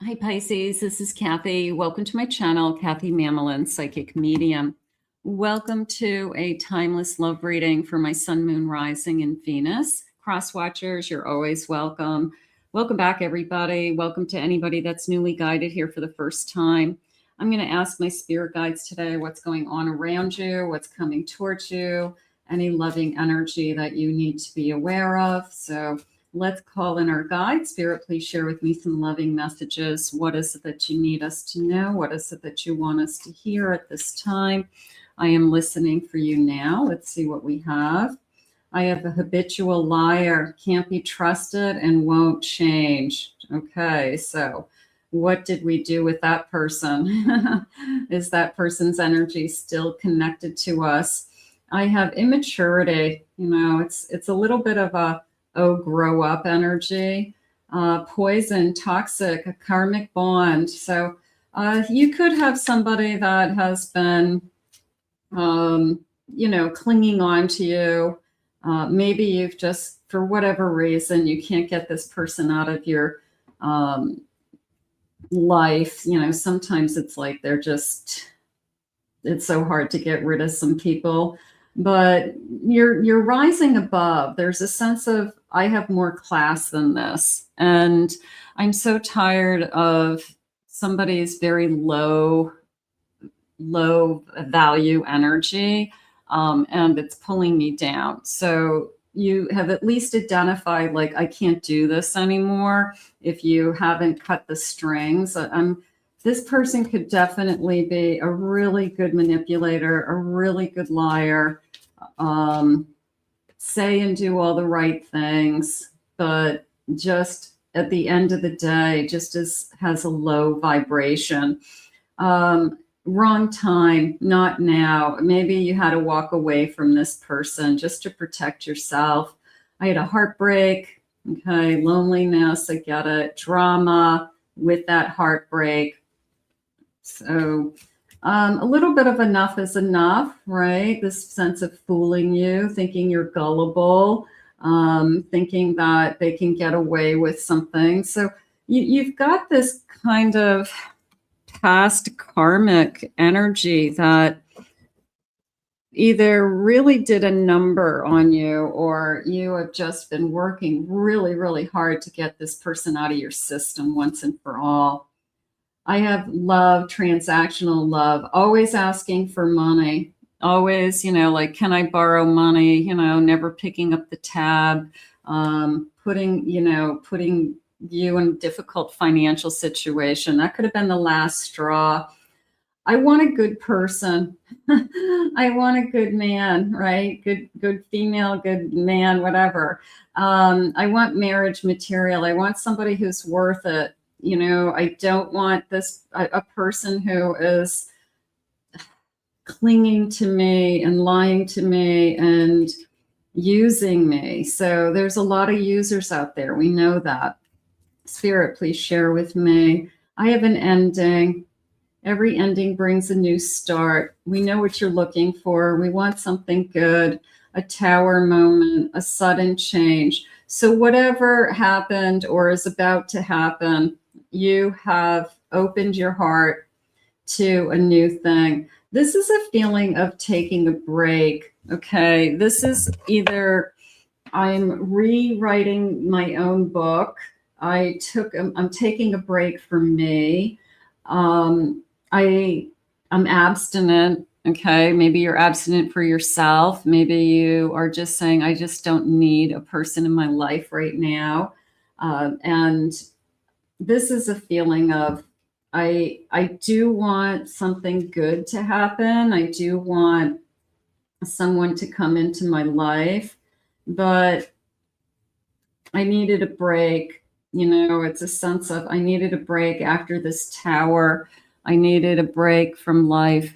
Hi Pisces, this is Kathy. Welcome to my channel, Kathy Mamolen, Psychic Medium. Welcome to a timeless love reading for my Sun, Moon, Rising, and Venus. Cross watchers, you're always welcome. Welcome back, everybody. Welcome to anybody that's newly guided here for the first time. I'm going to ask my spirit guides today what's going on around you, what's coming towards you, any loving energy that you need to be aware of. So let's call in our guide. Spirit, please share with me some loving messages. What is it that you need us to know? What is it that you want us to hear at this time? I am listening for you now. Let's see what we have. I have a habitual liar, can't be trusted and won't change. Okay, so what did we do with that person? Is that person's energy still connected to us? I have immaturity. You know, it's a little bit of a grow up energy, poison, toxic, a karmic bond. So you could have somebody that has been, clinging on to you. Maybe you've just, for whatever reason, you can't get this person out of your life. You know, sometimes it's like it's so hard to get rid of some people. But you're rising above. There's a sense of, I have more class than this. And I'm so tired of somebody's very low value energy. And it's pulling me down. So you have at least identified, like, I can't do this anymore. If you haven't cut the strings, this person could definitely be a really good manipulator, a really good liar, say and do all the right things, but just at the end of the day, just has a low vibration. Wrong time, not now. Maybe you had to walk away from this person just to protect yourself. I had a heartbreak, okay, loneliness, I get it, drama with that heartbreak. So a little bit of enough is enough, right? This sense of fooling you, thinking you're gullible, thinking that they can get away with something. So you've got this kind of past karmic energy that either really did a number on you, or you have just been working really, really hard to get this person out of your system once and for all. I have love, transactional love, always asking for money, always, like, can I borrow money? Never picking up the tab, putting you in a difficult financial situation. That could have been the last straw. I want a good person. I want a good man, right? Good female, good man, whatever. I want marriage material. I want somebody who's worth it. I don't want a person who is clinging to me and lying to me and using me. So there's a lot of users out there. We know that. Spirit, please share with me. I have an ending. Every ending brings a new start. We know what you're looking for. We want something good, a tower moment, a sudden change. So whatever happened or is about to happen, you have opened your heart to a new thing. This is a feeling of taking a break. Okay, this is either I'm rewriting my own book. I'm taking a break for me. I'm abstinent. Okay, maybe you're abstinent for yourself. Maybe you are just saying, I just don't need a person in my life right now. And this is a feeling of, I do want something good to happen. I do want someone to come into my life, but I needed a break. It's a sense of, I needed a break after this tower. I needed a break from life.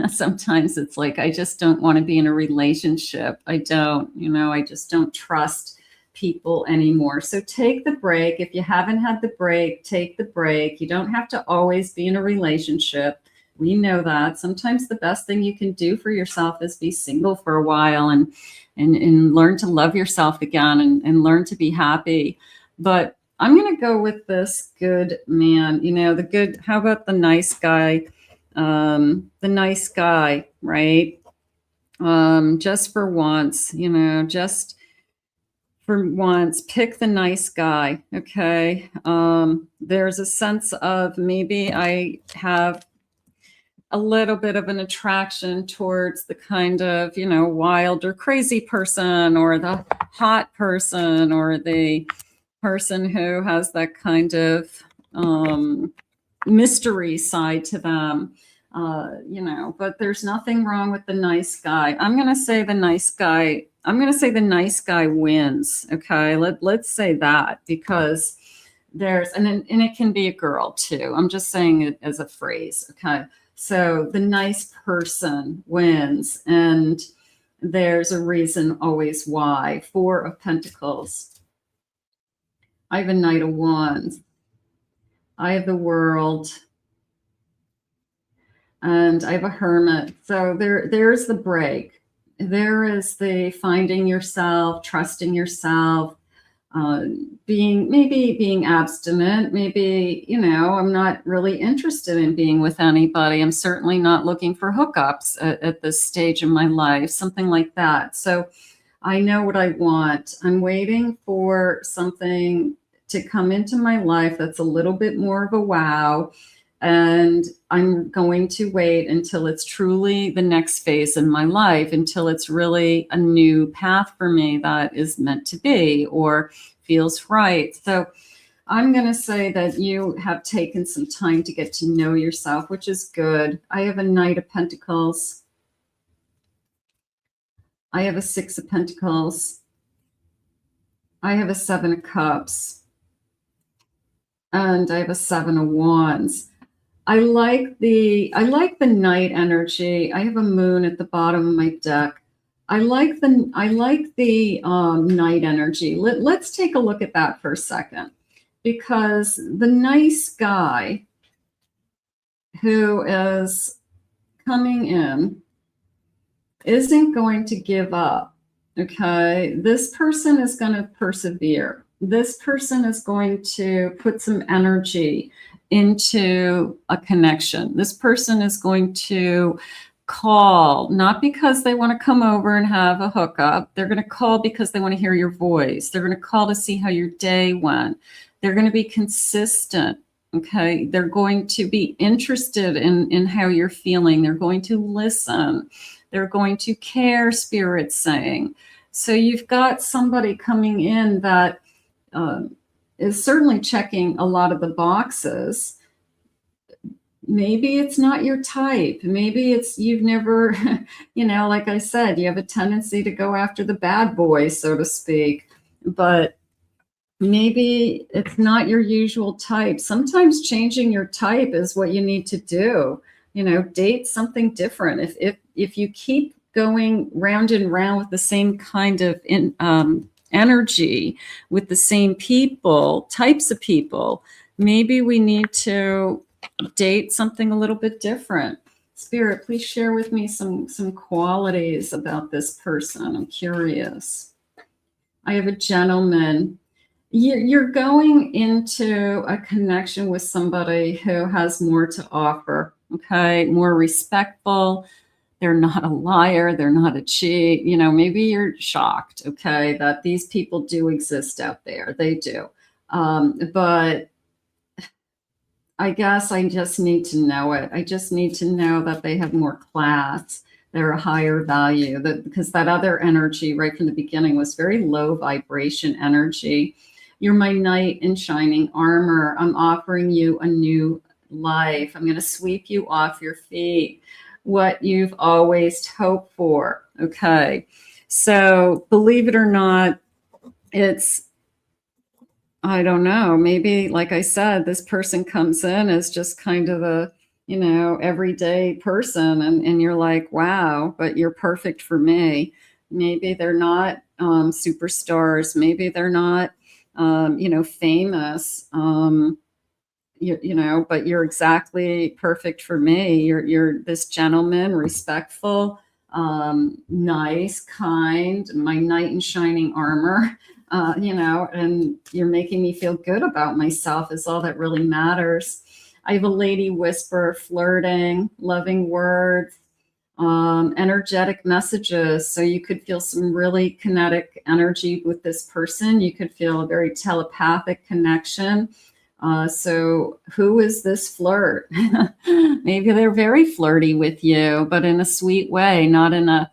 Sometimes it's like, I just don't want to be in a relationship. I just don't trust people anymore. So take the break. If you haven't had the break, take the break. You don't have to always be in a relationship. We know that. Sometimes the best thing you can do for yourself is be single for a while and learn to love yourself again and learn to be happy. But I'm going to go with this good man. You know, the good, how about the nice guy? The nice guy, right? Just for once, you know, just for once, pick the nice guy. Okay. There's a sense of maybe I have a little bit of an attraction towards the kind of, you know, wild or crazy person, or the hot person, or the person who has that kind of mystery side to them. You know, but there's nothing wrong with the nice guy. I'm going to say the nice guy. I'm going to say the nice guy wins. Okay. Let's say that, because there's, and it can be a girl too. I'm just saying it as a phrase. Okay. So the nice person wins, and there's a reason always why. 4 of Pentacles. I have a Knight of Wands. I have the World. And I have a Hermit. So there's the break. There is the finding yourself, trusting yourself, being abstinent. Maybe, you know, I'm not really interested in being with anybody. I'm certainly not looking for hookups at this stage in my life, something like that. So I know what I want. I'm waiting for something to come into my life that's a little bit more of a wow. And I'm going to wait until it's truly the next phase in my life, until it's really a new path for me that is meant to be or feels right. So I'm going to say that you have taken some time to get to know yourself, which is good. I have a Knight of Pentacles. I have a 6 of Pentacles. I have a 7 of Cups. And I have a 7 of Wands. I like the night energy. I have a moon at the bottom of my deck. I like the night energy. Let's take a look at that for a second, because the nice guy who is coming in isn't going to give up. Okay, this person is going to persevere. This person is going to put some energy into a connection. This person is going to call, not because they want to come over and have a hookup. They're going to call because they want to hear your voice. They're going to call to see how your day went. They're going to be consistent. Okay. They're going to be interested in how you're feeling. They're going to listen. They're going to care, Spirit's saying. So you've got somebody coming in that is certainly checking a lot of the boxes. Maybe it's not your type. Maybe it's, you've never, you know, like I said, you have a tendency to go after the bad boy, so to speak, but maybe it's not your usual type. Sometimes changing your type is what you need to do. You know, date something different. If you keep going round and round with the same kind of energy, with the same people, types of people, maybe we need to date something a little bit different. Spirit, please share with me some qualities about this person. I'm curious. I have a gentleman. You're going into a connection with somebody who has more to offer. Okay, more respectful. They're not a liar. They're not a cheat. You know, maybe you're shocked, okay, that these people do exist out there. They do. But I guess I just need to know it. I just need to know that they have more class. They're a higher value, because that other energy right from the beginning was very low vibration energy. You're my knight in shining armor. I'm offering you a new life. I'm going to sweep you off your feet. What you've always hoped for. Okay. So believe it or not, it's, I don't know, maybe, like I said, this person comes in as just kind of a, you know, everyday person, and you're like, wow, but you're perfect for me. Maybe they're not superstars. Maybe they're not, you know, famous. You know, but you're exactly perfect for me. You're this gentleman, respectful, nice, kind, my knight in shining armor. and you're making me feel good about myself is all that really matters. I have a lady whisperer, flirting, loving words, energetic messages. So you could feel some really kinetic energy with this person. You could feel a very telepathic connection. So who is this flirt? Maybe they're very flirty with you, but in a sweet way, not in a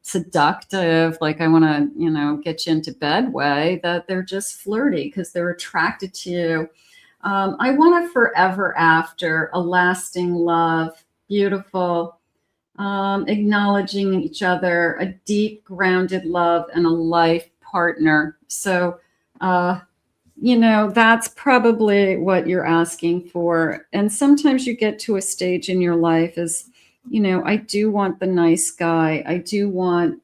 seductive, like I want to, get you into bed way, that they're just flirty because they're attracted to you. I want a forever after, a lasting love, beautiful, acknowledging each other, a deep grounded love, and a life partner. So, that's probably what you're asking for. And sometimes you get to a stage in your life is, I do want the nice guy. I do want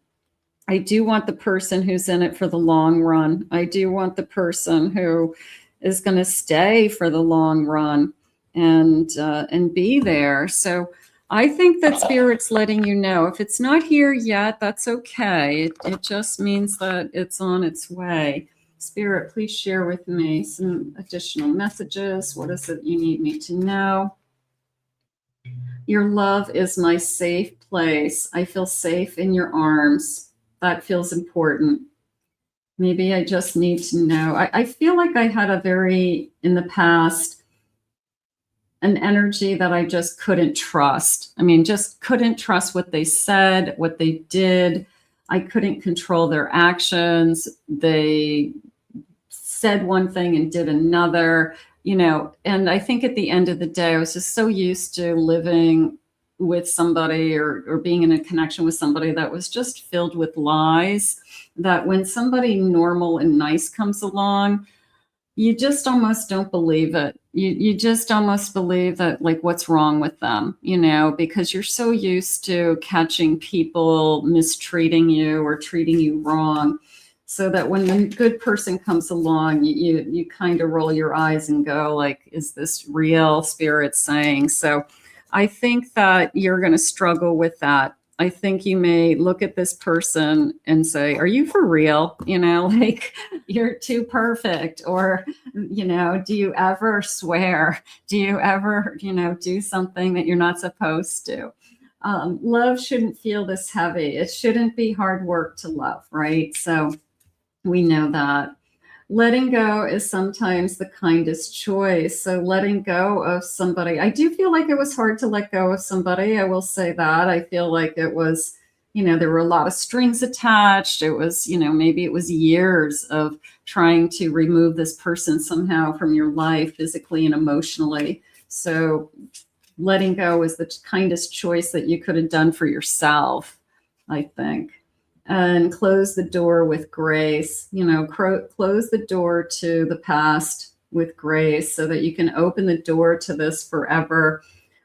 the person who's in it for the long run. I do want the person who is going to stay for the long run and be there. So I think that Spirit's letting you know if it's not here yet, that's okay. It just means that it's on its way. Spirit, please share with me some additional messages. What is it you need me to know? Your love is my safe place. I feel safe in your arms. That feels important. Maybe I just need to know. I feel like I had in the past, an energy that I just couldn't trust. Just couldn't trust what they said, what they did. I couldn't control their actions. They said one thing and did another, and I think at the end of the day, I was just so used to living with somebody or being in a connection with somebody that was just filled with lies, that when somebody normal and nice comes along, you just almost don't believe it. You just almost believe that, like, what's wrong with them, because you're so used to catching people mistreating you or treating you wrong. So that when the good person comes along, you kind of roll your eyes and go, like, is this real? Spirit saying. So I think that you're going to struggle with that. I think you may look at this person and say, are you for real? Like, you're too perfect. Or, do you ever swear? Do you ever, do something that you're not supposed to? Love shouldn't feel this heavy. It shouldn't be hard work to love, right? So we know that. Letting go is sometimes the kindest choice. So letting go of somebody, I do feel like it was hard to let go of somebody. I will say that. I feel like it was, there were a lot of strings attached. It was, maybe it was years of trying to remove this person somehow from your life, physically and emotionally. So letting go is the kindest choice that you could have done for yourself, I think. And close the door with grace, close the door to the past with grace so that you can open the door to this forever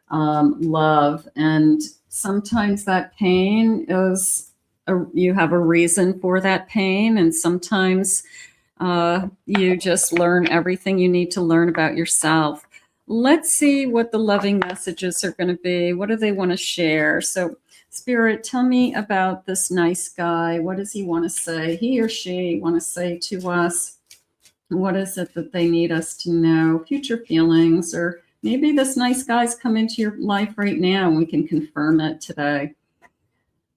love. And sometimes that pain is, you have a reason for that pain. And sometimes you just learn everything you need to learn about yourself. Let's see what the loving messages are going to be. What do they want to share? So Spirit, tell me about this nice guy. What does he want to say? He or she want to say to us? What is it that they need us to know? Future feelings, or maybe this nice guy's come into your life right now and we can confirm it today.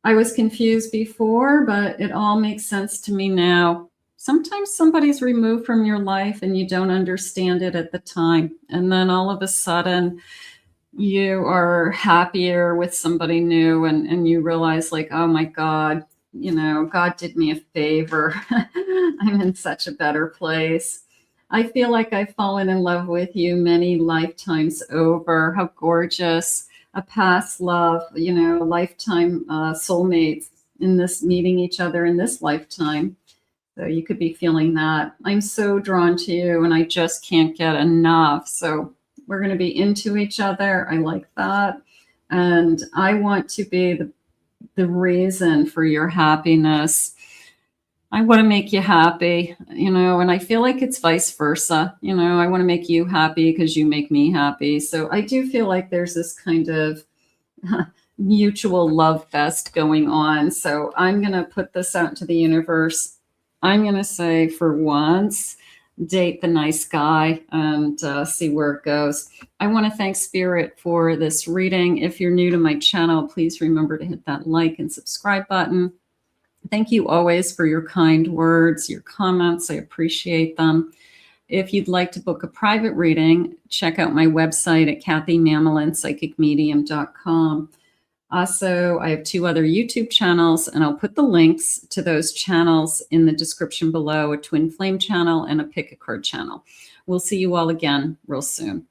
I was confused before, but it all makes sense to me now. Sometimes somebody's removed from your life and you don't understand it at the time. And then all of a sudden, you are happier with somebody new and you realize, like, oh my God, God did me a favor. I'm in such a better place. I feel like I've fallen in love with you many lifetimes over. How gorgeous. A past love, lifetime soulmates in this, meeting each other in this lifetime. So you could be feeling that. I'm so drawn to you and I just can't get enough. So we're going to be into each other. I like that. And I want to be the reason for your happiness. I want to make you happy, and I feel like it's vice versa. I want to make you happy because you make me happy. So I do feel like there's this kind of mutual love fest going on. So I'm going to put this out into the universe. I'm going to say for once, date the nice guy and see where it goes. I want to thank Spirit for this reading. If you're new to my channel, please remember to hit that like and subscribe button. Thank you always for your kind words, your comments. I appreciate them. If you'd like to book a private reading, check out my website at kathymamolenspsychicmedium.com. Also, I have 2 other YouTube channels, and I'll put the links to those channels in the description below, a Twin Flame channel and a Pick a Card channel. We'll see you all again real soon.